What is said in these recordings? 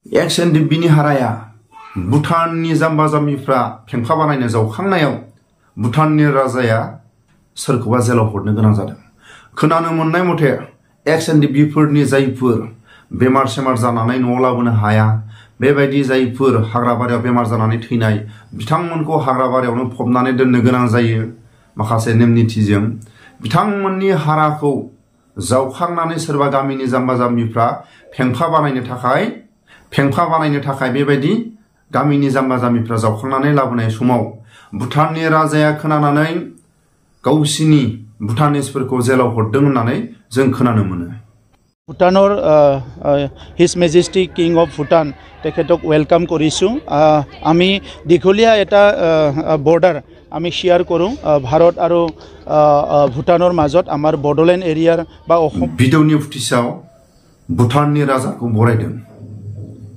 XNDBनि हाराया भुटाननि जाम्बा जाम्बिफ्रा फेंफा बानायनो जावखांनायाव भुटाननि राजाया सोरखौबा जेलाव हरनो गोनां जादों। खोनानो मोननाय मथे XNDBफोरनि जायफोर बेमार सेमार जानानै न'आव लाबोनो हाया, बेबायदि जायफोर हाग्राबारियाव बेमार जानानै थैनाय, बिथांमोनखौ हाग्राबारियावनो फबनानै दोननो गोनां जायो माखासे नेम निथिजों। बिथांमोननि हाराखौ जावखांनानै सोरबा गामिनि जाम्बा जाम्बिफ्रा फेंफा बानायनो थाखाय बेबायदि गामिनि जाम्बा जाम्बिफ्रा जावखांनानै लाबोनाय समाव भुटाननि राजाया खोनानानै गावसिनि भुटानिसफोरखौ जेलाव हरदों होननानै जों खोनानो मोनो। भुटानर his majesty king of Bhutan तेखेतक वेलकाम करिছোঁ। आमी दीघलिया एटा बर्डार आमी शेयर करूँ भारत आरो भुटानर माजत आमार बडोलेण्ड एरियार बा भिडिअनि फुटेजाव भुटाननि राजाखौ बरायदों,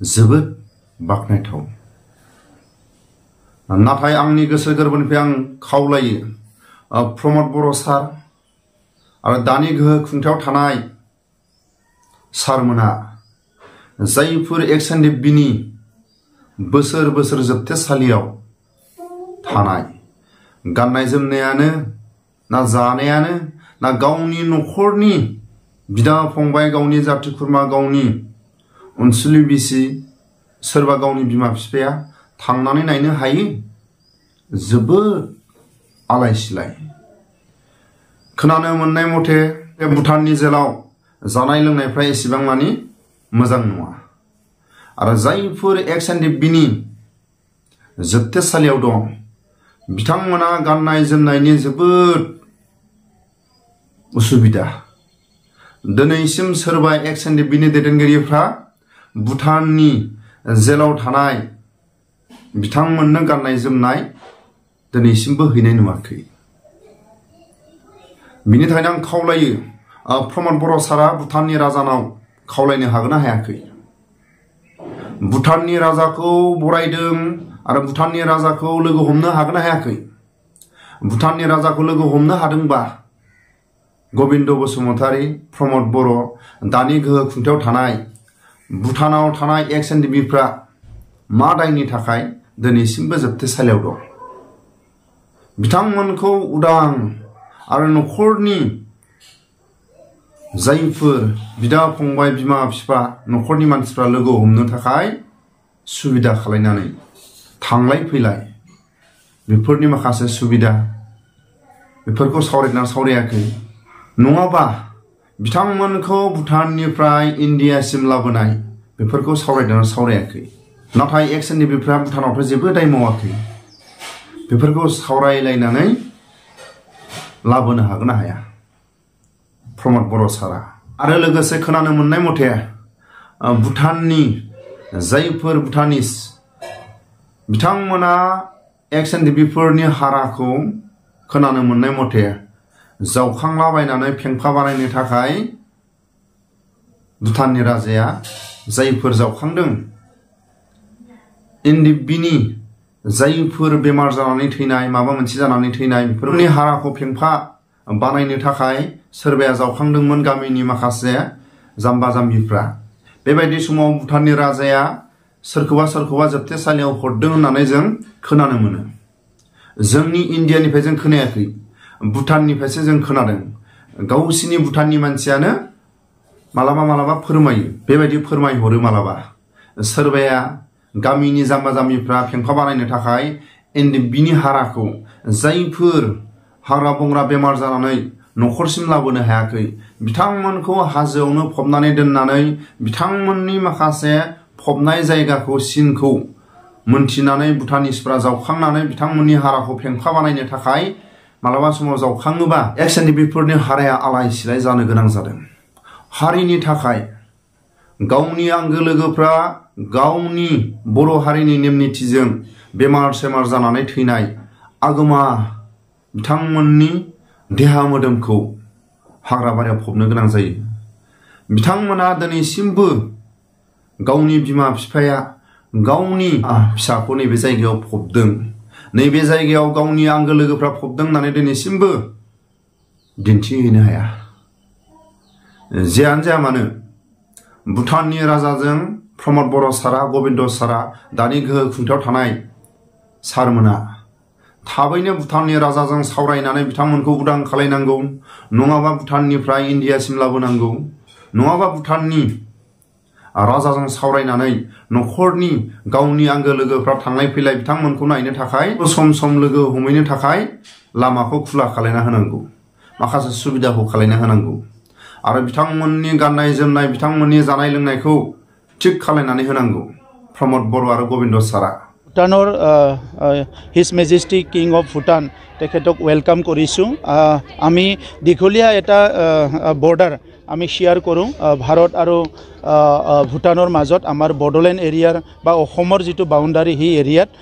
जोबोद बाख्नायथाव। नाथाय आंनि गोसो गोरबोनिफ्राय आं खावलायो प्रमद बर' सार आरो दानि गोहो खुंथायाव थानाय सारमोना जायफोर XNDBनि बोसोर बोसोर जोबथेसालियाव थानाय, गाननाय जोमनायानो ना जानायानो ना गावनि न'खरनि बिदा फंबाय, गावनि जाथि खुरमा, गावनि अनसुलि बिसि, सोरबा गावनि बिमा बिफाया थांनानै नायनो हायो, जोबोद आलाय सिलाय। खोनानो मोननाय मथे भुटाननि जेलाव जानाय लोंनायफ्रा एसेबां मानि मोजां नङा आरो जायफोर XNDBनि जोबथेसालियाव दं बिथांमोना गाननाय जोमनायनि जोबोद उसुबिदा। दिनैसिम सोरबा XNDBनि दैदेनगिरिफ्रा भुटाननि जेलाव थानाय बिथांमोननो गाननाय जोमनाय दिनैसिमबो हैनाय नुवाखै। बिनि थाखायनो आं खावलायो प्रमद बर' सारा भुटाननि राजानाव खावलायनो हागोन ना हायाखै? भुटाननि राजाखौ बरायदों आरो भुटाननि राजाखौ लोगो हमनो हागोन ना हायाखै? भुटाननि राजाखौ लोगो हमनो हादोंबा गबिन्द बसुमतारी, प्रमद बर', दानि गोहो खुंथायाव थानाय भुटानाव थानाय XNDBफ्रा मा दायनि थाखाय दिनैसिमबो जोबथेसालियाव दं? बिथांमोनखौ उदां आरो न'खरनि जायफोर बिदा फंबाय, बिमा बिफा, न'खरनि मानसिफ्रा लोगो हमनो थाखाय सुबिदा खालायनानै थांलाय फैलाय बेफोरनि माखासे सुबिदा बेफोरखौ सावरायना सावरायाखै। नङाबा बिथांमोनखौ भुटाननिफ्राय इन्डियासिम लाबोनाय बेफोरखौ सावरायना सावरायाखै। नाथाय XNDBफ्रा भुटानावथ' जेबो दाय मावाखै। बेफोरखौ सावरायलायनानै लाबोनो हागोन ना हाया प्रमद बर' सारा? आरो लोगोसे खोनानो मोननाय मथे भुटाननि जायफोर भुटानिस बिथांमोना XNDBफोरनि हाराखौ खोनानो मोननाय मथे जावखांलाबायनानै फेंफा बानायनो थाखाय भुटाननि राजाया जायफोर जावखांदों NDBनि जायफोर बेमार जानानै थैनाय, माबा मोनसे जानानै थैनाय, बेफोरनि हाराखौ फेंफा बानायनो थाखाय सोरबाया जावखांदोंमोन गामिनि माखासे जाम्बा जाम्बिफ्रा। बेबायदि समाव भुटाननि राजाया सोरखौबा जोबथेसालियाव हरदों होननानै जों खोनानो मोनो। जोंनि इन्डियानिफ्राय जों खोनायाखै, भुटाननिफ्रायसो जों खोनादों। गावसिनि भुटाननि मानसियानो मालाबा फोरमायो, बेबायदि फोरमायहरो। मालाबा सोरबाया गामिनि जाम्बा जाम्बिफ्रा फेंफा बानायनो थाखाय NDBनि हाराखौ जायफोर हाग्रा बंग्रा बेमार जानानै न'खरसिम लाबोनो हायाखै बिथांमोनखौ हाजोआवनो फबनानै दोननानै बिथांमोननि माखासे फबनाय जायगाखौ सिनखौ मोनथिनानै भुटानिसफ्रा जावखांनानै बिथांमोननि हाराखौ फेंफा बानायनो थाखाय मालाबा समाव जावखाङोबा XNDBफोरनि हाराया आलाय सिलाय जानो गोनां जादों। हारिनि थाखाय गावनि आंगो लोगोफ्रा गावनि बर' हारिनि नेम निथिजों बेमार सेमार जानानै थैनाय आगोमा बिथांमोननि देहा मोदोमखौ हाग्राबारियाव फबनो गोनां जायो। बिथांमोना दिनैसिमबो गावनि बिमा बिफाया गावनि फिसाखौ नैबे जायगायाव फबदों, नैबे जायगायाव गावनि आंगो लोगोफ्रा फबदों होननानै दिनैसिमबो दिन्थिहैनो हाया। जेयानो जाया मानो भुटाननि राजाजों प्रमद बर' सारा गोविंद सारा दानि गोहो खुंथायाव थानाय सारमोना थाबैनो भुटाननि राजाजों सावरायनानै बिथांमोनखौ उदां खालायनांगौ नङाबा भुटाननिफ्राय इन्डियासिम लाबोनांगौ नङाबा भुटाननि राजाजों सावरायनानै नखरनि गावनि आंगो लोगोफ्रा थांलाय फैलाय बिथांमोनखौ नायनो थाखाय सम सम लोगो हमहैनो थाखाय लामाखौ खुला खालायना होनांगौ माखासे सुबिदाखौ खालायना होनांगौ आरो बिथांमोननि गाननाय जोमनाय बिथांमोननि जानाय लोंनायखौ थिक खालायनानै होनांगौ प्रमद बर' आरो गोविंद सारा भुटानर his majestic king of Bhutan तेखेतक वेलकाम करिছোঁ आमी दीघलीया एटा बॉर्डर आमी शेयर करूँ भारत और भूटानर मजत आमार बडोलेण्ड एरियार बा अहोमर जितु बाउंडारी हि एरियात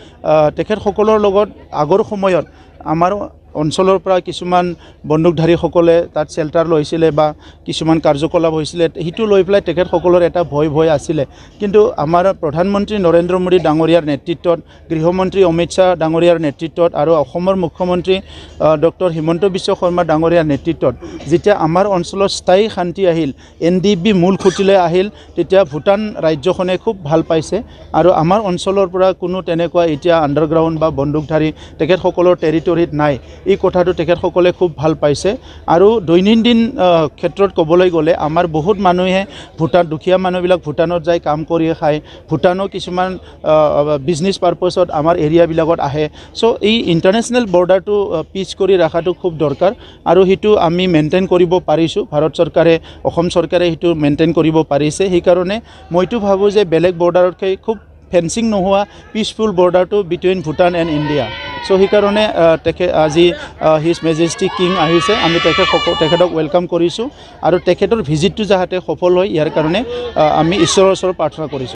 तेखेतসকলৰ লগত আগৰ সময়ত आमार অঞ্চলৰ পৰা কিছুমান বন্দুকধাৰীসকলে তাত শেল্টাৰ লৈছিলে বা কিছুমান কাৰ্যকলাপ হৈছিলে হিটো লৈ পেলাই তেখেতসকলৰ এটা ভয় আছিলে কিন্তু আমাৰ প্ৰধানমন্ত্ৰী নৰেন্দ্ৰ মোদী ডাঙৰীয়াৰ নেতৃত্বত গৃহমন্ত্ৰী অমিত শাহ ডাঙৰীয়াৰ নেতৃত্বত আৰু অসমৰ মুখ্যমন্ত্ৰী ডক্টৰ হিমন্ত বিশ্ব শৰ্মা ডাঙৰীয়াৰ নেতৃত্বত যেতিয়া আমাৰ অঞ্চলত স্থায়ী শান্তি আহিল NDB মূল খুঁটিলৈ আহিল তেতিয়া ভুটান ৰাজ্যখনে খুব ভাল পাইছে আৰু আমাৰ অঞ্চলৰ পৰা কোনো তেনেকুৱা এতিয়া আণ্ডাৰগ্ৰাউণ্ড বা বন্দুকধাৰী তেখেতসকলৰ টেৰিটৰীত নাই এই কথাটো তেখেতসকলে খুব ভাল পাইছে আৰু দৈনন্দিন ক্ষেত্ৰত ক'বলৈ গ'লে আমাৰ বহুত মানুহে ভুটান দুখীয়া মানুহবিলাক ভুটানত যায় কাম কৰি খায় ভুটানৰ কিছুমান বিজনেছ পাৰপাছত আমাৰ এৰিয়াবিলাকত আহে সো এই ইণ্টাৰনেশ্যনেল বৰ্ডাৰটো পিচ কৰি ৰাখাটো খুব দৰকাৰ আৰু হিটো আমি মেইনটেইন কৰিব পাৰিছোঁ ভাৰত চৰকাৰে অসম চৰকাৰে হিটো মেইনটেইন কৰিব পাৰিছে সেইকাৰণে মইতো ভাবোঁ যে বেলেগ বৰ্ডাৰতকৈ খুব ফেন্সিং নোহোৱা পিচফুল বৰ্ডাৰটো between Bhutan and India so সেইকাৰণে আজি হিজ মেজেষ্টিক কিং আহিছে আমি তেখেতক ৱেলকাম কৰিছোঁ আৰু তেখেতৰ ভিজিটটো যাতে সফল হয় ইয়াৰ কাৰণে আমি ঈশ্বৰৰ ওচৰত প্ৰাৰ্থনা কৰিছোঁ